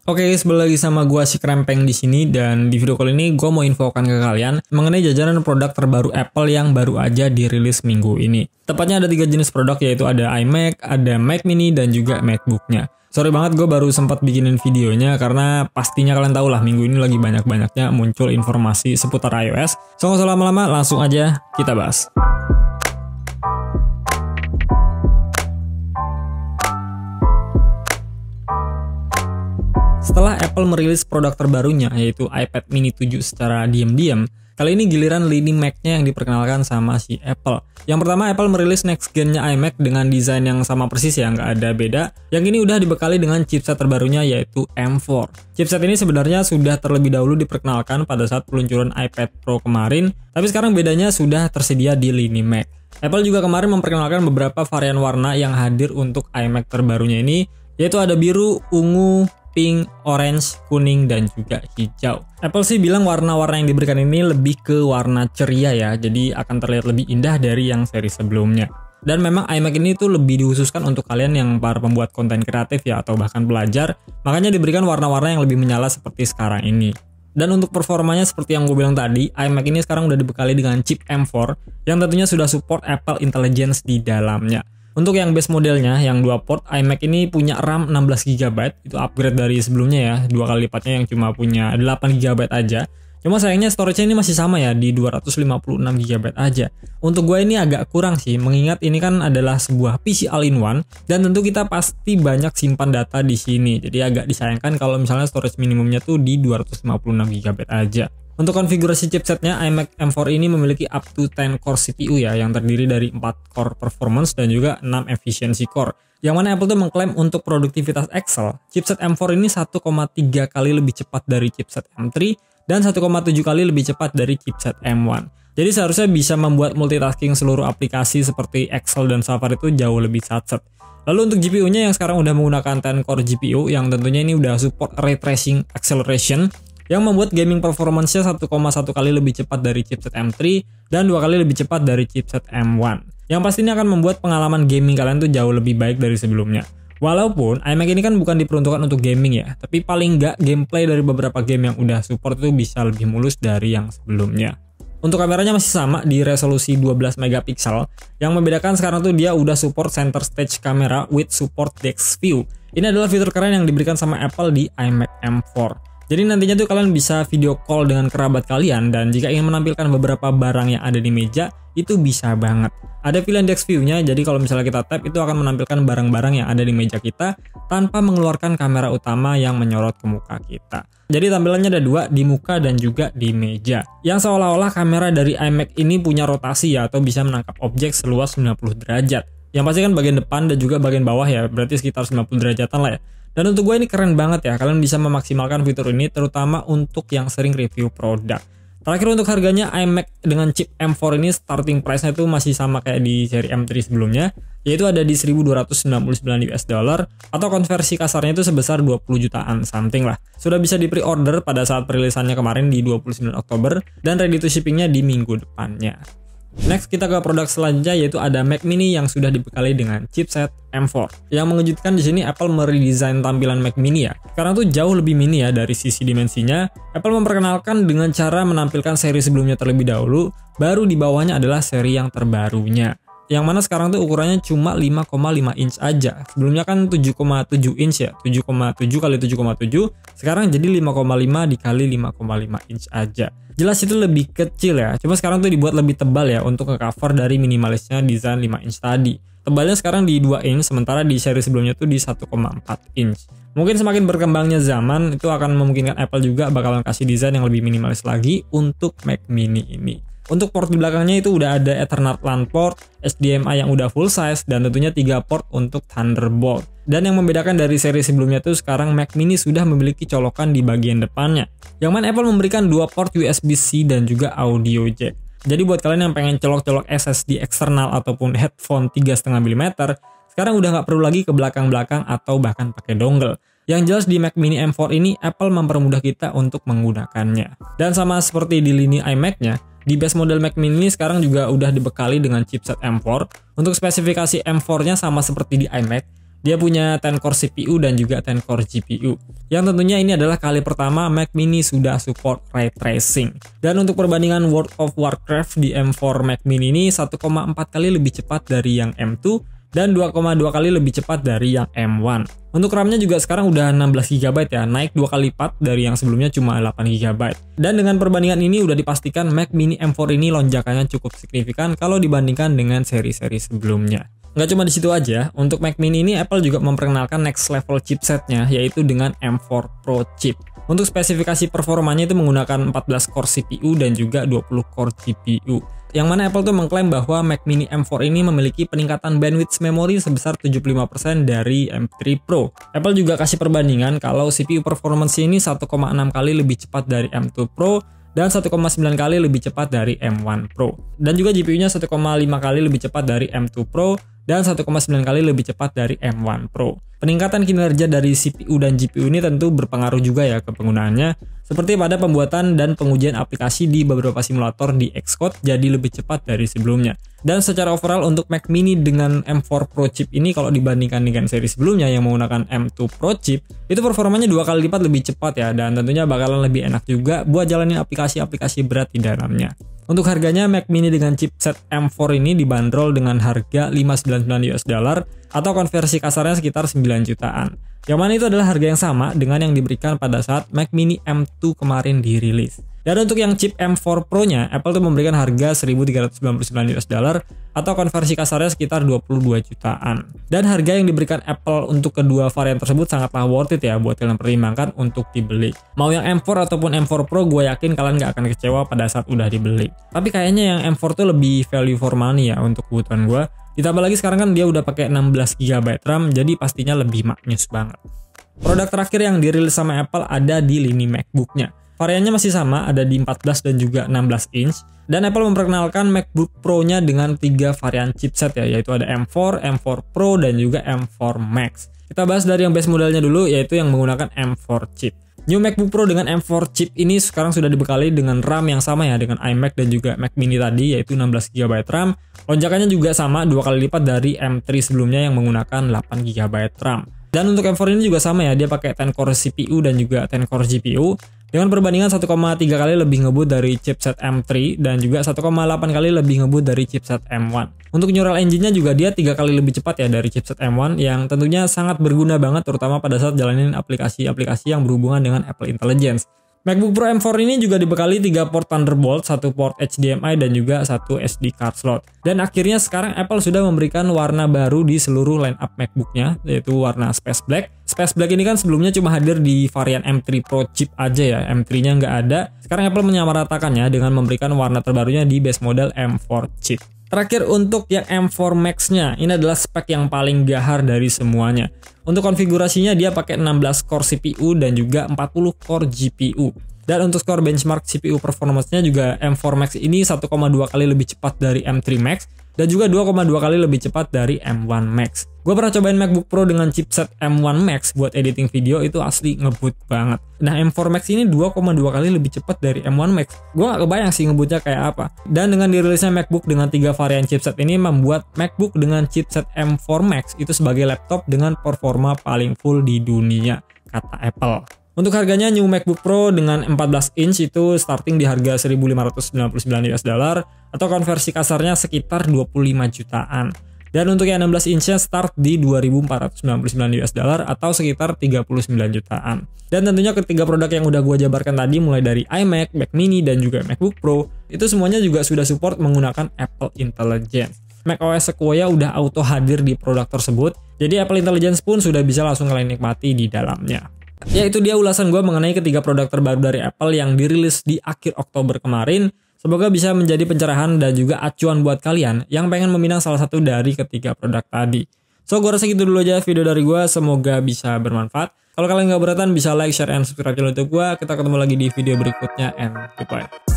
Oke guys, balik lagi sama gua si Krempeng di sini, dan di video kali ini gua mau infokan ke kalian mengenai jajaran produk terbaru Apple yang baru aja dirilis minggu ini. Tepatnya ada 3 jenis produk, yaitu ada iMac, ada Mac Mini, dan juga MacBook-nya. Sorry banget gue baru sempat bikinin videonya karena pastinya kalian tahu lah minggu ini lagi banyak-banyaknya muncul informasi seputar iOS. So nggak usah lama-lama, langsung aja kita bahas. Setelah Apple merilis produk terbarunya yaitu iPad mini 7 secara diam-diam, kali ini giliran lini Mac-nya yang diperkenalkan sama si Apple. Yang pertama, Apple merilis next gen-nya iMac dengan desain yang sama persis ya, nggak ada beda. Yang ini udah dibekali dengan chipset terbarunya yaitu M4. Chipset ini sebenarnya sudah terlebih dahulu diperkenalkan pada saat peluncuran iPad Pro kemarin, tapi sekarang bedanya sudah tersedia di lini Mac. Apple juga kemarin memperkenalkan beberapa varian warna yang hadir untuk iMac terbarunya ini, yaitu ada biru, ungu, pink, orange, kuning, dan juga hijau. Apple sih bilang warna-warna yang diberikan ini lebih ke warna ceria ya, jadi akan terlihat lebih indah dari yang seri sebelumnya. Dan memang iMac ini tuh lebih dikhususkan untuk kalian yang para pembuat konten kreatif ya, atau bahkan belajar, makanya diberikan warna-warna yang lebih menyala seperti sekarang ini. Dan untuk performanya seperti yang gue bilang tadi, iMac ini sekarang udah dibekali dengan chip M4 yang tentunya sudah support Apple Intelligence di dalamnya. Untuk yang base modelnya, yang 2 port, iMac ini punya RAM 16GB, itu upgrade dari sebelumnya ya, 2 kali lipatnya yang cuma punya 8GB aja. Cuma sayangnya storage-nya ini masih sama ya, di 256GB aja. Untuk gue ini agak kurang sih, mengingat ini kan adalah sebuah PC all-in-one, dan tentu kita pasti banyak simpan data di sini. Jadi agak disayangkan kalau misalnya storage minimumnya tuh di 256GB aja. Untuk konfigurasi chipsetnya, iMac M4 ini memiliki up to 10 core CPU ya, yang terdiri dari 4 core performance dan juga 6 efficiency core. Yang mana Apple tuh mengklaim untuk produktivitas Excel, chipset M4 ini 1,3 kali lebih cepat dari chipset M3 dan 1,7 kali lebih cepat dari chipset M1. Jadi seharusnya bisa membuat multitasking seluruh aplikasi seperti Excel dan Safari itu jauh lebih satset. Lalu untuk GPU-nya yang sekarang udah menggunakan 10 core GPU yang tentunya ini udah support ray tracing acceleration, yang membuat gaming performance-nya 1,1 kali lebih cepat dari chipset M3 dan 2 kali lebih cepat dari chipset M1. Yang pastinya akan membuat pengalaman gaming kalian tuh jauh lebih baik dari sebelumnya. Walaupun iMac ini kan bukan diperuntukkan untuk gaming ya, tapi paling nggak gameplay dari beberapa game yang udah support itu bisa lebih mulus dari yang sebelumnya. Untuk kameranya masih sama di resolusi 12 megapiksel. Yang membedakan sekarang tuh dia udah support center stage camera with support depth view. Ini adalah fitur keren yang diberikan sama Apple di iMac M4. Jadi nantinya tuh kalian bisa video call dengan kerabat kalian, dan jika ingin menampilkan beberapa barang yang ada di meja, itu bisa banget. Ada pilihan depth view-nya, jadi kalau misalnya kita tap itu akan menampilkan barang-barang yang ada di meja kita tanpa mengeluarkan kamera utama yang menyorot ke muka kita. Jadi tampilannya ada 2, di muka dan juga di meja. Yang seolah-olah kamera dari iMac ini punya rotasi ya, atau bisa menangkap objek seluas 90 derajat. Yang pasti kan bagian depan dan juga bagian bawah ya, berarti sekitar 90 derajatan lah ya. Dan untuk gue ini keren banget ya, kalian bisa memaksimalkan fitur ini terutama untuk yang sering review produk. Terakhir untuk harganya, iMac dengan chip M4 ini starting price-nya itu masih sama kayak di seri M3 sebelumnya, yaitu ada di 1.299 US dollar, atau konversi kasarnya itu sebesar 20 jutaan something lah. Sudah bisa di pre-order pada saat perilisannya kemarin di 29 Oktober, dan ready to shippingnya di minggu depannya. Next kita ke produk selanjutnya, yaitu ada Mac Mini yang sudah dibekali dengan chipset M4. Yang mengejutkan di sini, Apple meredesain tampilan Mac Mini ya. Sekarang tuh jauh lebih mini ya dari sisi dimensinya. Apple memperkenalkan dengan cara menampilkan seri sebelumnya terlebih dahulu, baru di bawahnya adalah seri yang terbarunya. Yang mana sekarang tuh ukurannya cuma 5,5 inch aja. Sebelumnya kan 7,7 inch ya, 7,7 kali 7,7. Sekarang jadi 5,5 dikali 5,5 inch aja. Jelas itu lebih kecil ya, cuma sekarang tuh dibuat lebih tebal ya untuk nge-cover dari minimalisnya desain 5 inch tadi. Tebalnya sekarang di 2 inch, sementara di seri sebelumnya tuh di 1,4 inch. Mungkin semakin berkembangnya zaman, itu akan memungkinkan Apple juga bakalan kasih desain yang lebih minimalis lagi untuk Mac Mini ini. Untuk port di belakangnya itu udah ada Ethernet LAN port, HDMI yang udah full size, dan tentunya 3 port untuk Thunderbolt. Dan yang membedakan dari seri sebelumnya tuh sekarang Mac Mini sudah memiliki colokan di bagian depannya. Yang mana Apple memberikan 2 port USB-C dan juga audio jack. Jadi buat kalian yang pengen colok-colok SSD eksternal ataupun headphone 3,5 mm, sekarang udah nggak perlu lagi ke belakang-belakang atau bahkan pakai dongle. Yang jelas di Mac Mini M4 ini Apple mempermudah kita untuk menggunakannya. Dan sama seperti di lini iMac-nya, di base model Mac Mini sekarang juga udah dibekali dengan chipset M4. Untuk spesifikasi M4-nya sama seperti di iMac, Dia punya 10 core CPU dan juga 10 core GPU. Yang tentunya ini adalah kali pertama Mac Mini sudah support ray tracing. Dan untuk perbandingan World of Warcraft di M4 Mac Mini ini 1,4 kali lebih cepat dari yang M2 dan 2,2 kali lebih cepat dari yang M1. Untuk RAM-nya juga sekarang udah 16 GB ya, naik 2 kali lipat dari yang sebelumnya cuma 8 GB. Dan dengan perbandingan ini udah dipastikan Mac Mini M4 ini lonjakannya cukup signifikan kalau dibandingkan dengan seri-seri sebelumnya. Nggak cuma di situ aja, untuk Mac Mini ini Apple juga memperkenalkan next level chipsetnya, yaitu dengan M4 Pro chip. Untuk spesifikasi performanya itu menggunakan 14 core CPU dan juga 20 core GPU. Yang mana Apple tuh mengklaim bahwa Mac Mini M4 ini memiliki peningkatan bandwidth memori sebesar 75% dari M3 Pro. Apple juga kasih perbandingan kalau CPU performance ini 1,6 kali lebih cepat dari M2 Pro dan 1,9 kali lebih cepat dari M1 Pro. Dan juga GPU-nya 1,5 kali lebih cepat dari M2 Pro dan 1,9 kali lebih cepat dari M1 Pro. Peningkatan kinerja dari CPU dan GPU ini tentu berpengaruh juga ya ke penggunaannya, seperti pada pembuatan dan pengujian aplikasi di beberapa simulator di Xcode jadi lebih cepat dari sebelumnya. Dan secara overall untuk Mac Mini dengan M4 Pro chip ini kalau dibandingkan dengan seri sebelumnya yang menggunakan M2 Pro chip, itu performanya 2 kali lipat lebih cepat ya, dan tentunya bakalan lebih enak juga buat jalanin aplikasi-aplikasi berat di dalamnya. Untuk harganya, Mac Mini dengan chipset M4 ini dibanderol dengan harga $599 atau konversi kasarnya sekitar 9 jutaan. Yang mana itu adalah harga yang sama dengan yang diberikan pada saat Mac Mini M2 kemarin dirilis. Dan untuk yang chip M4 Pro-nya, Apple tuh memberikan harga $1.399 atau konversi kasarnya sekitar 22 jutaan. Dan harga yang diberikan Apple untuk kedua varian tersebut sangatlah worth it ya buat kalian pertimbangkan untuk dibeli. Mau yang M4 ataupun M4 Pro, gue yakin kalian gak akan kecewa pada saat udah dibeli. Tapi kayaknya yang M4 tuh lebih value for money ya untuk kebutuhan gue. Ditambah lagi sekarang kan dia udah pakai 16 GB RAM, jadi pastinya lebih maknyus banget. Produk terakhir yang dirilis sama Apple ada di lini MacBook-nya. Variannya masih sama, ada di 14 dan juga 16 inch. Dan Apple memperkenalkan MacBook Pro-nya dengan 3 varian chipset ya, yaitu ada M4, M4 Pro, dan juga M4 Max. Kita bahas dari yang base modelnya dulu, yaitu yang menggunakan M4 chip. New MacBook Pro dengan M4 chip ini sekarang sudah dibekali dengan RAM yang sama ya, dengan iMac dan juga Mac Mini tadi, yaitu 16 GB RAM. Lonjakannya juga sama, 2 kali lipat dari M3 sebelumnya yang menggunakan 8 GB RAM. Dan untuk M4 ini juga sama ya, dia pakai 10 core CPU dan juga 10 core GPU dengan perbandingan 1,3 kali lebih ngebut dari chipset M3 dan juga 1,8 kali lebih ngebut dari chipset M1. Untuk neural engine-nya juga dia 3 kali lebih cepat ya dari chipset M1 yang tentunya sangat berguna banget terutama pada saat jalanin aplikasi-aplikasi yang berhubungan dengan Apple Intelligence. MacBook Pro M4 ini juga dibekali 3 port Thunderbolt, 1 port HDMI dan juga 1 SD card slot. Dan akhirnya sekarang Apple sudah memberikan warna baru di seluruh lineup MacBook-nya, yaitu warna Space Black. Space Black ini kan sebelumnya cuma hadir di varian M3 Pro chip aja ya, M3-nya nggak ada. Sekarang Apple menyamaratakannya dengan memberikan warna terbarunya di base model M4 chip. Terakhir untuk yang M4 Max-nya, ini adalah spek yang paling gahar dari semuanya. Untuk konfigurasinya dia pakai 16 core CPU dan juga 40 core GPU. Dan untuk skor benchmark CPU performance-nya juga M4 Max ini 1,2 kali lebih cepat dari M3 Max dan juga 2,2 kali lebih cepat dari M1 Max. Gue pernah cobain MacBook Pro dengan chipset M1 Max buat editing video, itu asli ngebut banget. Nah M4 Max ini 2,2 kali lebih cepat dari M1 Max. Gue gak kebayang sih ngebutnya kayak apa. Dan dengan dirilisnya MacBook dengan 3 varian chipset ini membuat MacBook dengan chipset M4 Max itu sebagai laptop dengan performa paling full di dunia, kata Apple. Untuk harganya new MacBook Pro dengan 14 inch itu starting di harga $1.599 atau konversi kasarnya sekitar 25 jutaan. Dan untuk yang 16 inch-nya start di $2.499 atau sekitar 39 jutaan. Dan tentunya ketiga produk yang udah gua jabarkan tadi mulai dari iMac, Mac Mini dan juga MacBook Pro itu semuanya juga sudah support menggunakan Apple Intelligence. macOS Sequoia udah auto hadir di produk tersebut, jadi Apple Intelligence pun sudah bisa langsung kalian nikmati di dalamnya. Ya itu dia ulasan gue mengenai ketiga produk terbaru dari Apple yang dirilis di akhir Oktober kemarin. Semoga bisa menjadi pencerahan dan juga acuan buat kalian yang pengen meminang salah satu dari ketiga produk tadi. So gue rasa gitu dulu aja video dari gue, semoga bisa bermanfaat. Kalau kalian gak keberatan bisa like, share, and subscribe channel YouTube gue. Kita ketemu lagi di video berikutnya and goodbye.